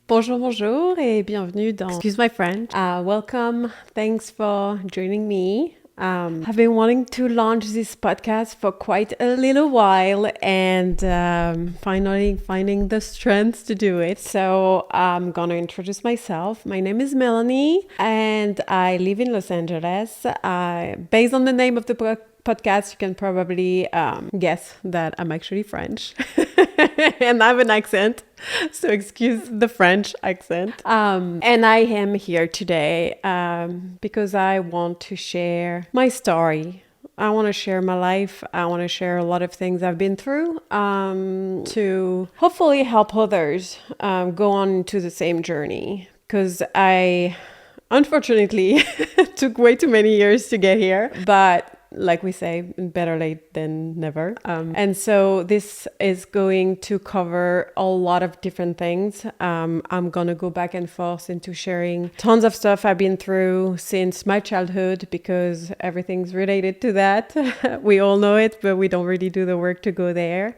Bonjour, bonjour, et bienvenue dans Excuse My French. Welcome. Thanks for joining me. I've been wanting to launch this podcast for quite a little while and finally finding the strength to do it. So I'm going to introduce myself. My name is Melanie and I live in Los Angeles. Based on the name of the podcast, you can probably guess that I'm actually French and I have an accent. So excuse the French accent. And I am here today because I want to share my story. I want to share my life. I want to share a lot of things I've been through to hopefully help others go on into the same journey. Because I, unfortunately, took way too many years to get here. But like we say, better late than never. And so this is going to cover a lot of different things. I'm going to go back and forth into sharing tons of stuff I've been through since my childhood because everything's related to that. We all know it, but we don't really do the work to go there.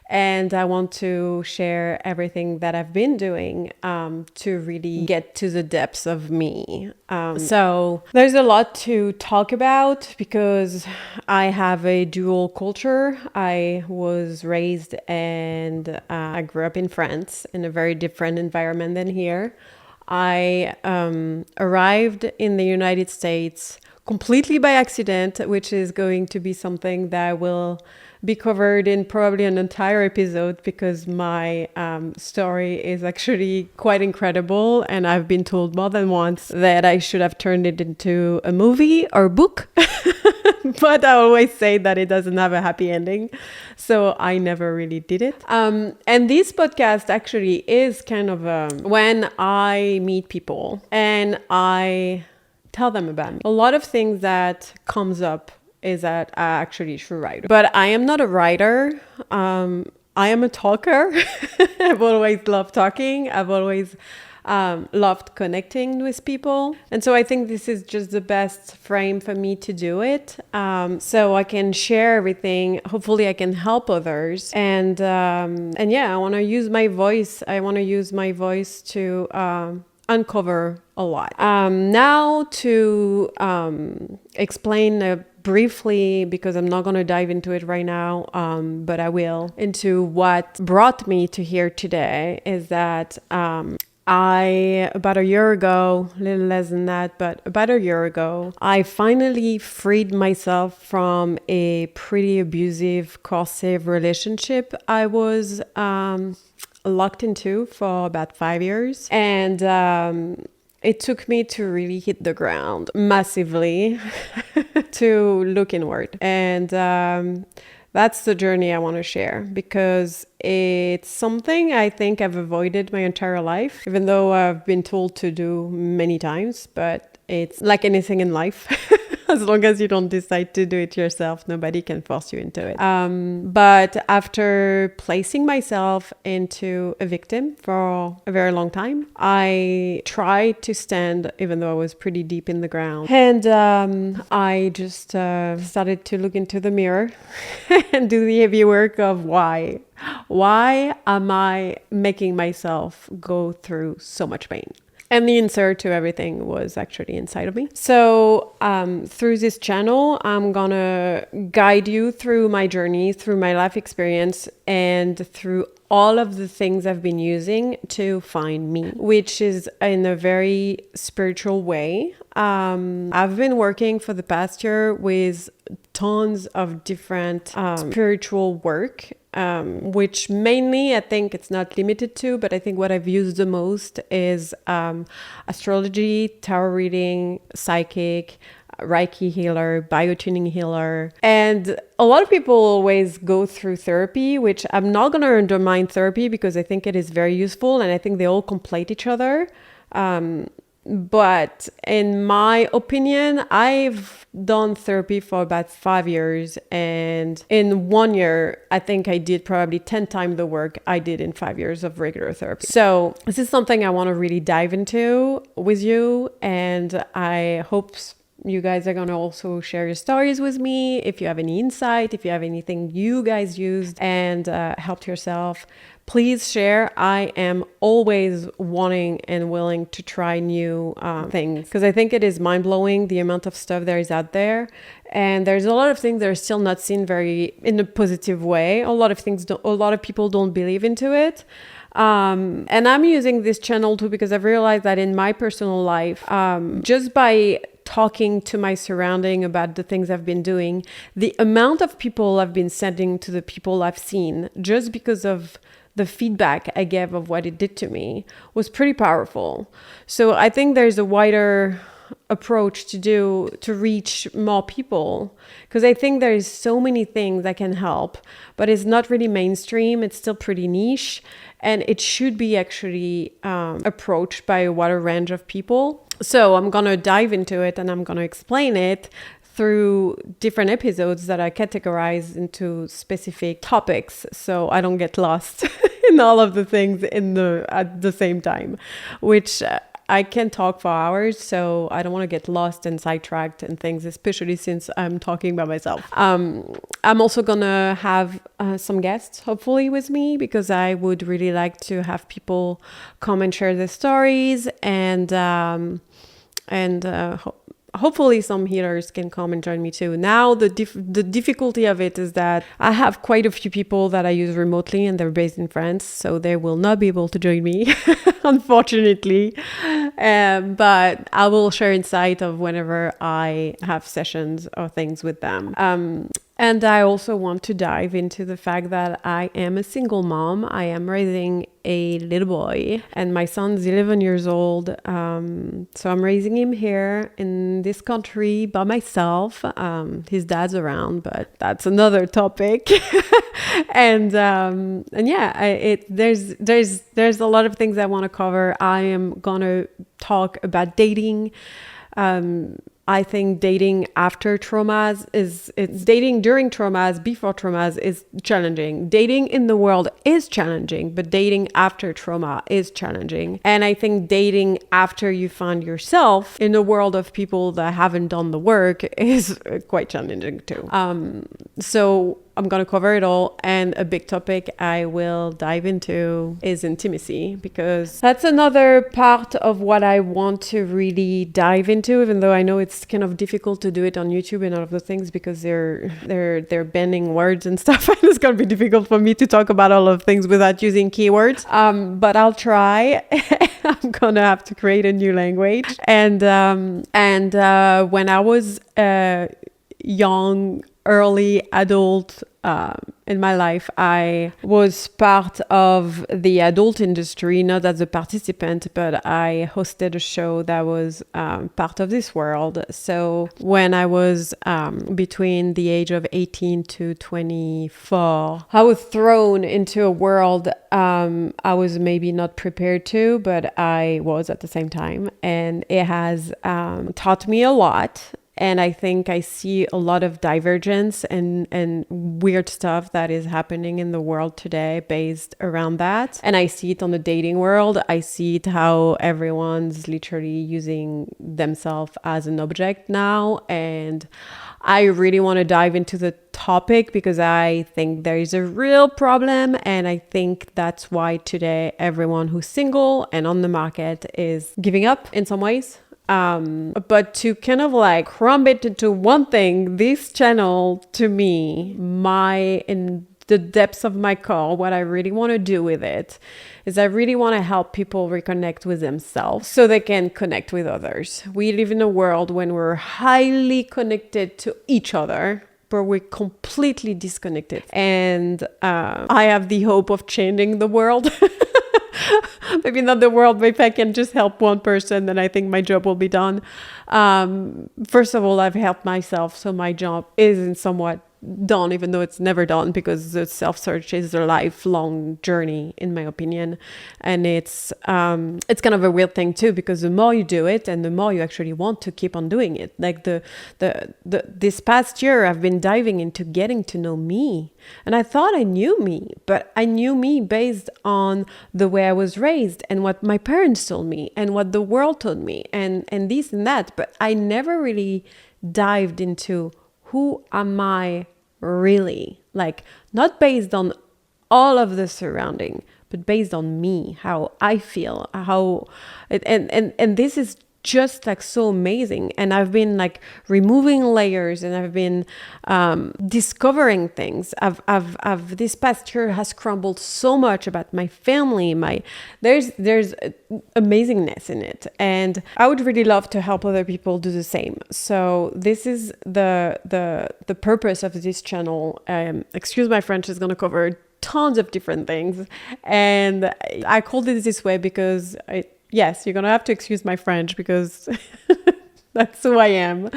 And I want to share everything that I've been doing to really get to the depths of me. So there's a lot to talk about because I have a dual culture. I was raised and I grew up in France in a very different environment than here. I arrived in the United States completely by accident, which is going to be something that will be covered in probably an entire episode because my story is actually quite incredible and I've been told more than once that I should have turned it into a movie or book. But I always say that it doesn't have a happy ending. So I never really did it. And this podcast actually is kind of when I meet people and I tell them about me. A lot of things that comes up is that I actually should write. But I am not a writer. I am a talker. I've always loved talking. I've always loved connecting with people. And so I think this is just the best frame for me to do it. So I can share everything. Hopefully I can help others. And yeah, I want to use my voice. I want to use my voice to uncover a lot. Now to explain briefly, because I'm not going to dive into it right now, but I will, into what brought me to here today is that about a year ago, a little less than that, but about a year ago, I finally freed myself from a pretty abusive, coercive relationship I was locked into for about 5 years. And it took me to really hit the ground massively to look inward. And that's the journey I want to share because it's something I think I've avoided my entire life, even though I've been told to do many times, but it's like anything in life. As long as you don't decide to do it yourself, nobody can force you into it. But after placing myself into a victim for a very long time, I tried to stand, even though I was pretty deep in the ground. And I just started to look into the mirror and do the heavy work of why. Why am I making myself go through so much pain? And the answer to everything was actually inside of me. So through this channel, I'm gonna guide you through my journey, through my life experience, and through all of the things I've been using to find me, which is in a very spiritual way. I've been working for the past year with tons of different spiritual work, which mainly I think it's not limited to, but I think what I've used the most is astrology, tarot reading, psychic, Reiki healer, biotuning healer. And a lot of people always go through therapy, which I'm not going to undermine therapy because I think it is very useful and I think they all complete each other. But in my opinion, I've done therapy for about 5 years. And in 1 year, I think I did probably 10 times the work I did in 5 years of regular therapy. So this is something I want to really dive into with you. And I hope you guys are going to also share your stories with me. If you have any insight, if you have anything you guys used and helped yourself, please share. I am always wanting and willing to try new things, because I think it is mind-blowing the amount of stuff there is out there. And there's a lot of things that are still not seen very in a positive way. A lot of people don't believe into it. And I'm using this channel too because I've realized that in my personal life, just by talking to my surrounding about the things I've been doing, the amount of people I've been sending to the people I've seen just because of the feedback I gave of what it did to me was pretty powerful. So I think there's a wider approach to reach more people, because I think there's so many things that can help, but it's not really mainstream. It's still pretty niche, and it should be actually approached by a wider range of people. So I'm gonna dive into it and I'm gonna explain it through different episodes that I categorize into specific topics, so I don't get lost in all of the things at the same time, which I can talk for hours, so I don't want to get lost and sidetracked and things, especially since I'm talking by myself. I'm also gonna have some guests, hopefully, with me, because I would really like to have people come and share their stories, and hopefully some healers can come and join me too. Now, the difficulty of it is that I have quite a few people that I use remotely and they're based in France, so they will not be able to join me, unfortunately. But I will share insight of whenever I have sessions or things with them. And I also want to dive into the fact that I am a single mom. I am raising a little boy, and my son's 11 years old. So I'm raising him here in this country by myself. His dad's around, but that's another topic. and yeah, there's a lot of things I want to cover. I am gonna talk about dating. I think dating after traumas it's dating during traumas, before traumas is challenging. Dating in the world is challenging, but dating after trauma is challenging. And I think dating after you find yourself in a world of people that haven't done the work is quite challenging too. So I'm going to cover it all, and a big topic I will dive into is intimacy, because that's another part of what I want to really dive into, even though I know it's kind of difficult to do it on YouTube and all of the things because they're banning words and stuff. And it's going to be difficult for me to talk about all of things without using keywords. But I'll try. I'm going to have to create a new language. And when I was young, early adult in my life, I was part of the adult industry, not as a participant, but I hosted a show that was part of this world. So when I was between the age of 18 to 24, I was thrown into a world I was maybe not prepared to, but I was at the same time. And it has taught me a lot. And I think I see a lot of divergence and weird stuff that is happening in the world today based around that. And I see it on the dating world. I see it how everyone's literally using themselves as an object now. And I really want to dive into the topic because I think there is a real problem. And I think that's why today everyone who's single and on the market is giving up in some ways. But to kind of like crumb it into one thing, this channel to me, in the depths of my core, what I really want to do with it is I really want to help people reconnect with themselves so they can connect with others. We live in a world when we're highly connected to each other, but we're completely disconnected. And I have the hope of changing the world. Maybe not the world, but if I can just help one person, then I think my job will be done. First of all, I've helped myself, so my job is somewhat done, even though it's never done, because the self-search is a lifelong journey, in my opinion. And it's kind of a weird thing too, because the more you do it and the more you actually want to keep on doing it. Like this past year, I've been diving into getting to know me. And I thought I knew me, but I knew me based on the way I was raised and what my parents told me and what the world told me and this and that. But I never really dived into who am I really? Like, not based on all of the surrounding, but based on me, how I feel, and this is just like so amazing. And I've been like removing layers, and I've been discovering things. I've this past year has crumbled so much about my family. There's amazingness in it, and I would really love to help other people do the same. So this is the purpose of this channel. Excuse my French, is going to cover tons of different things, and I called it this way because yes, you're going to have to excuse my French because that's who I am.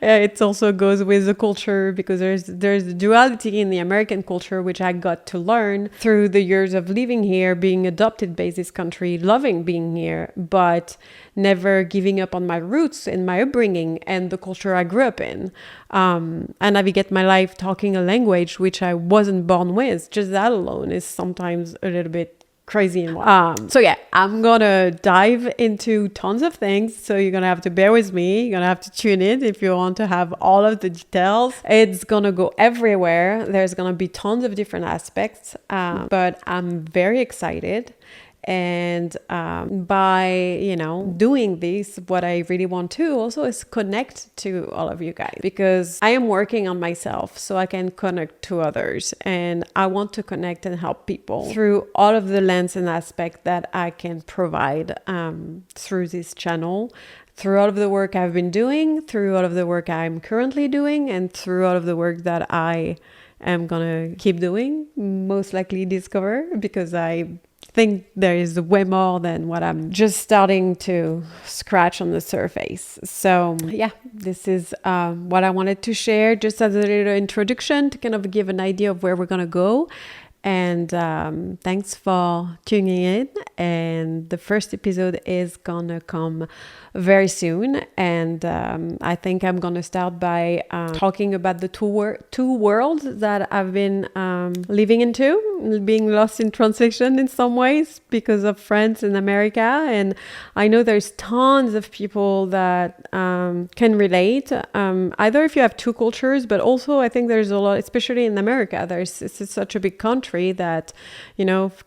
It also goes with the culture, because there's duality in the American culture, which I got to learn through the years of living here, being adopted by this country, loving being here, but never giving up on my roots and my upbringing and the culture I grew up in. And navigate my life talking a language which I wasn't born with. Just that alone is sometimes a little bit crazy and wild. So yeah, I'm gonna dive into tons of things, so you're gonna have to bear with me. You're gonna have to tune in if you want to have all of the details. It's gonna go everywhere. There's gonna be tons of different aspects, but I'm very excited. And by doing this, what I really want to also is connect to all of you guys, because I am working on myself so I can connect to others, and I want to connect and help people through all of the lens and aspect that I can provide through this channel, through all of the work I've been doing, through all of the work I'm currently doing, and through all of the work that I am gonna keep doing, most likely discover, because I think there is way more than what I'm just starting to scratch on the surface. So yeah, this is what I wanted to share, just as a little introduction to kind of give an idea of where we're gonna go. And thanks for tuning in. And the first episode is gonna come very soon. And I think I'm gonna start by talking about the two worlds that I've been living into, being lost in translation in some ways because of France and America. And I know there's tons of people that can relate, either if you have two cultures, but also I think there's a lot, especially in America, it's such a big country that,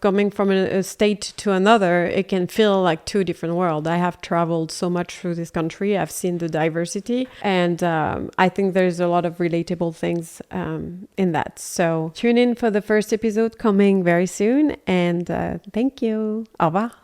coming from a state to another, it can feel like two different worlds. I have traveled so much through this country. I've seen the diversity, and I think there's a lot of relatable things in that. So tune in for the first episode coming very soon, and thank you. Au revoir.